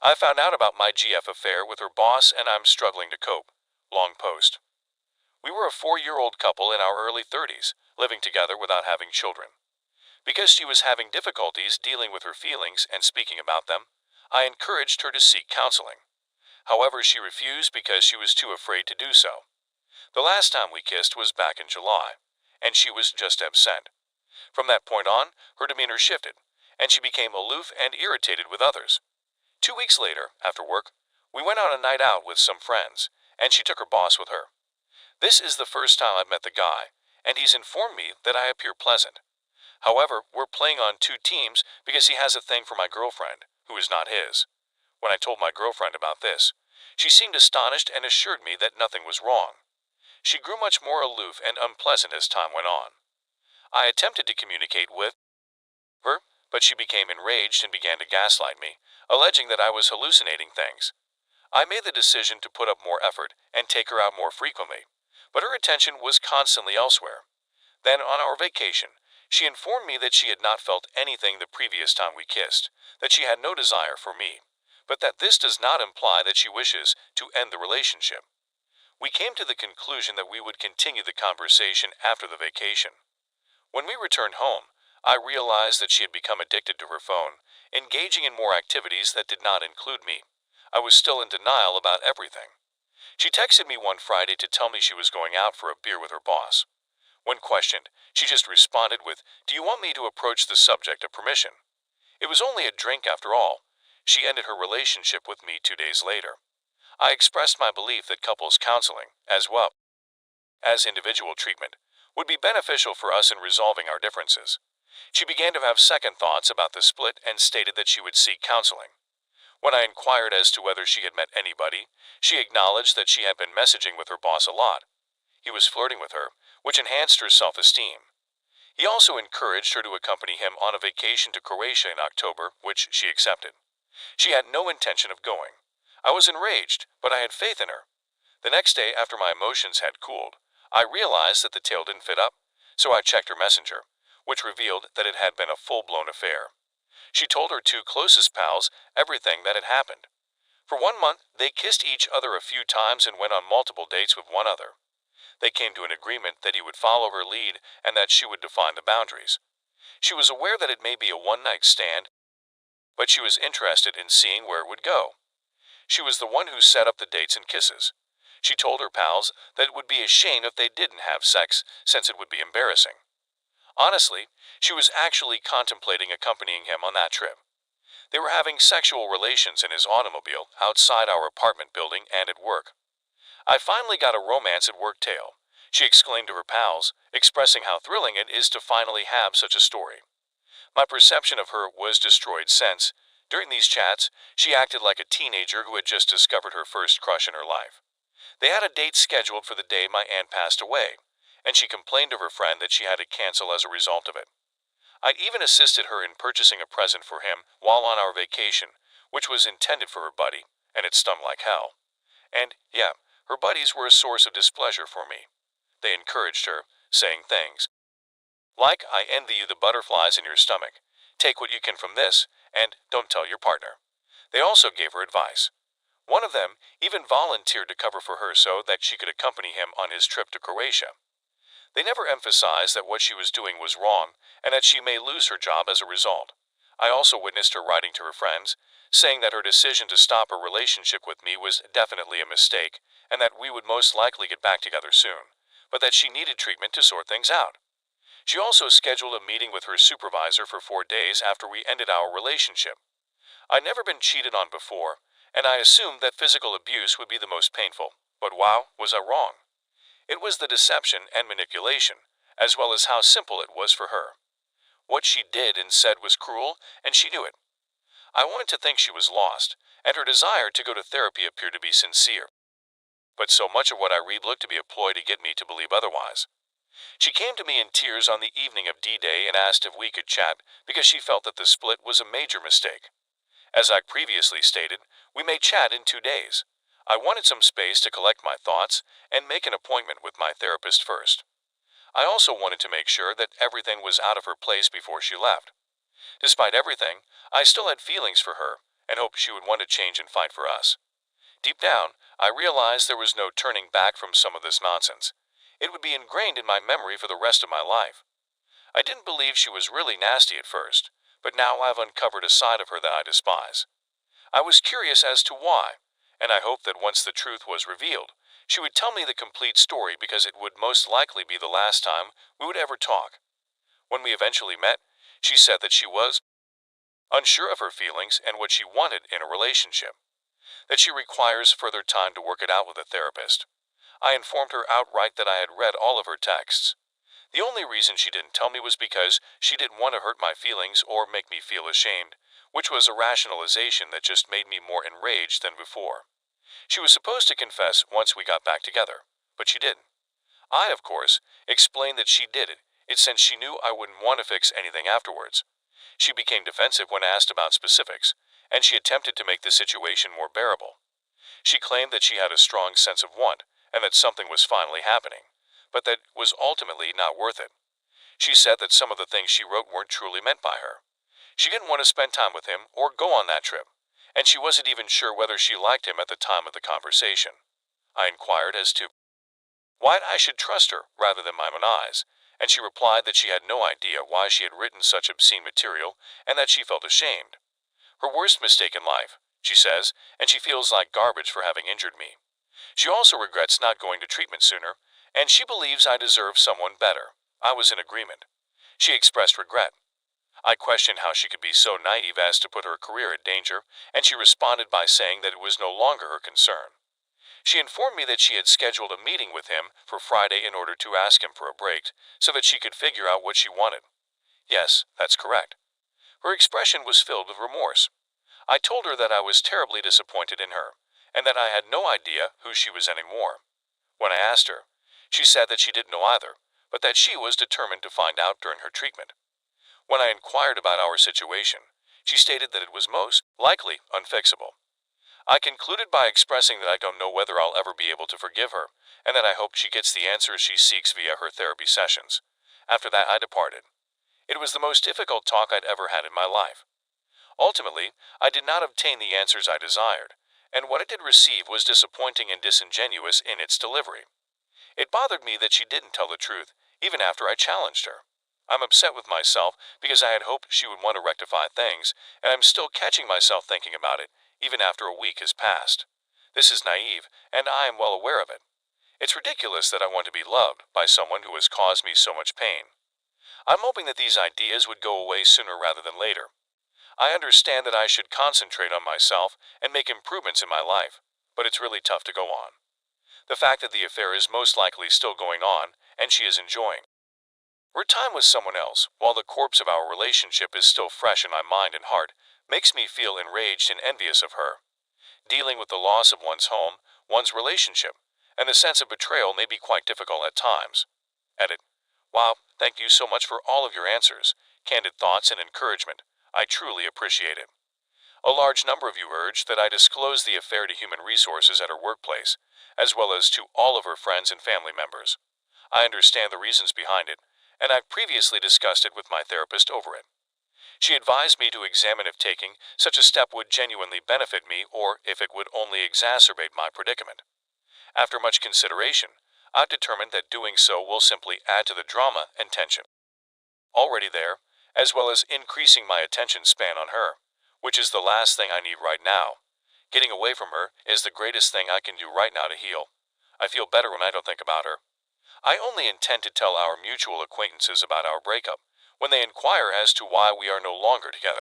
I found out about my GF affair with her boss and I'm struggling to cope. Long post. We were a 4-year-old couple in our early 30s, living together without having children. Because she was having difficulties dealing with her feelings and speaking about them, I encouraged her to seek counseling. However, she refused because she was too afraid to do so. The last time we kissed was back in July, and she was just absent. From that point on, her demeanor shifted, and she became aloof and irritated with others. 2 weeks later, after work, we went on a night out with some friends, and she took her boss with her. This is the first time I've met the guy, and he's informed me that I appear pleasant. However, we're playing on 2 teams because he has a thing for my girlfriend, who is not his. When I told my girlfriend about this, she seemed astonished and assured me that nothing was wrong. She grew much more aloof and unpleasant as time went on. I attempted to communicate with her, but she became enraged and began to gaslight me, alleging that I was hallucinating things. I made the decision to put up more effort and take her out more frequently, but her attention was constantly elsewhere. Then, on our vacation, she informed me that she had not felt anything the previous time we kissed, that she had no desire for me, but that this does not imply that she wishes to end the relationship. We came to the conclusion that we would continue the conversation after the vacation. When we returned home, I realized that she had become addicted to her phone, engaging in more activities that did not include me. I was still in denial about everything. She texted me one Friday to tell me she was going out for a beer with her boss. When questioned, she just responded with, "Do you want me to approach the subject of permission?" It was only a drink after all. She ended her relationship with me 2 days later. I expressed my belief that couples counseling, as well as individual treatment, would be beneficial for us in resolving our differences. She began to have second thoughts about the split and stated that she would seek counseling. When I inquired as to whether she had met anybody, she acknowledged that she had been messaging with her boss a lot. He was flirting with her, which enhanced her self-esteem. He also encouraged her to accompany him on a vacation to Croatia in October, which she accepted. She had no intention of going. I was enraged, but I had faith in her. The next day, after my emotions had cooled, I realized that the tale didn't fit up, so I checked her messenger, which revealed that it had been a full-blown affair. She told her 2 closest pals everything that had happened. For 1 month, they kissed each other a few times and went on multiple dates with one other. They came to an agreement that he would follow her lead and that she would define the boundaries. She was aware that it may be a one-night stand, but she was interested in seeing where it would go. She was the one who set up the dates and kisses. She told her pals that it would be a shame if they didn't have sex, since it would be embarrassing. Honestly, she was actually contemplating accompanying him on that trip. They were having sexual relations in his automobile outside our apartment building and at work. I finally got a romance at work tale, she exclaimed to her pals, expressing how thrilling it is to finally have such a story. My perception of her was destroyed since, during these chats, she acted like a teenager who had just discovered her first crush in her life. They had a date scheduled for the day my aunt passed away, and she complained to her friend that she had to cancel as a result of it. I'd even assisted her in purchasing a present for him while on our vacation, which was intended for her buddy, and it stung like hell. And, yeah, her buddies were a source of displeasure for me. They encouraged her, saying things like, "I envy you the butterflies in your stomach. Take what you can from this, and don't tell your partner." They also gave her advice. One of them even volunteered to cover for her so that she could accompany him on his trip to Croatia. They never emphasized that what she was doing was wrong and that she may lose her job as a result. I also witnessed her writing to her friends, saying that her decision to stop her relationship with me was definitely a mistake and that we would most likely get back together soon, but that she needed treatment to sort things out. She also scheduled a meeting with her supervisor for 4 days after we ended our relationship. I'd never been cheated on before, and I assumed that physical abuse would be the most painful, but wow, was I wrong. It was the deception and manipulation, as well as how simple it was for her. What she did and said was cruel, and she knew it. I wanted to think she was lost, and her desire to go to therapy appeared to be sincere. But so much of what I read looked to be a ploy to get me to believe otherwise. She came to me in tears on the evening of D-Day and asked if we could chat because she felt that the split was a major mistake. As I previously stated, we may chat in 2 days. I wanted some space to collect my thoughts and make an appointment with my therapist first. I also wanted to make sure that everything was out of her place before she left. Despite everything, I still had feelings for her, and hoped she would want to change and fight for us. Deep down, I realized there was no turning back from some of this nonsense. It would be ingrained in my memory for the rest of my life. I didn't believe she was really nasty at first, but now I've uncovered a side of her that I despise. I was curious as to why, and I hoped that once the truth was revealed, she would tell me the complete story because it would most likely be the last time we would ever talk. When we eventually met, she said that she was unsure of her feelings and what she wanted in a relationship, that she requires further time to work it out with a therapist. I informed her outright that I had read all of her texts. The only reason she didn't tell me was because she didn't want to hurt my feelings or make me feel ashamed, which was a rationalization that just made me more enraged than before. She was supposed to confess once we got back together, but she didn't. I, of course, explained that she did it since she knew I wouldn't want to fix anything afterwards. She became defensive when asked about specifics, and she attempted to make the situation more bearable. She claimed that she had a strong sense of want, and that something was finally happening, but that was ultimately not worth it. She said that some of the things she wrote weren't truly meant by her. She didn't want to spend time with him or go on that trip, and she wasn't even sure whether she liked him at the time of the conversation. I inquired as to why I should trust her rather than my own eyes, and she replied that she had no idea why she had written such obscene material and that she felt ashamed. Her worst mistake in life, she says, and she feels like garbage for having injured me. She also regrets not going to treatment sooner, and she believes I deserve someone better. I was in agreement. She expressed regret. I questioned how she could be so naive as to put her career in danger, and she responded by saying that it was no longer her concern. She informed me that she had scheduled a meeting with him for Friday in order to ask him for a break, so that she could figure out what she wanted. Yes, that's correct. Her expression was filled with remorse. I told her that I was terribly disappointed in her, and that I had no idea who she was anymore. When I asked her, she said that she didn't know either, but that she was determined to find out during her treatment. When I inquired about our situation, she stated that it was most likely unfixable. I concluded by expressing that I don't know whether I'll ever be able to forgive her, and that I hope she gets the answers she seeks via her therapy sessions. After that, I departed. It was the most difficult talk I'd ever had in my life. Ultimately, I did not obtain the answers I desired, and what I did receive was disappointing and disingenuous in its delivery. It bothered me that she didn't tell the truth, even after I challenged her. I'm upset with myself because I had hoped she would want to rectify things, and I'm still catching myself thinking about it, even after a week has passed. This is naive, and I am well aware of it. It's ridiculous that I want to be loved by someone who has caused me so much pain. I'm hoping that these ideas would go away sooner rather than later. I understand that I should concentrate on myself and make improvements in my life, but it's really tough to go on. The fact that the affair is most likely still going on, and she is enjoying her time with someone else, while the corpse of our relationship is still fresh in my mind and heart, makes me feel enraged and envious of her. Dealing with the loss of one's home, one's relationship, and the sense of betrayal may be quite difficult at times. Edit. Wow, thank you so much for all of your answers, candid thoughts, and encouragement. I truly appreciate it. A large number of you urged that I disclose the affair to Human Resources at her workplace, as well as to all of her friends and family members. I understand the reasons behind it, and I've previously discussed it with my therapist over it. She advised me to examine if taking such a step would genuinely benefit me or if it would only exacerbate my predicament. After much consideration, I've determined that doing so will simply add to the drama and tension already there, as well as increasing my attention span on her, which is the last thing I need right now. Getting away from her is the greatest thing I can do right now to heal. I feel better when I don't think about her. I only intend to tell our mutual acquaintances about our breakup when they inquire as to why we are no longer together.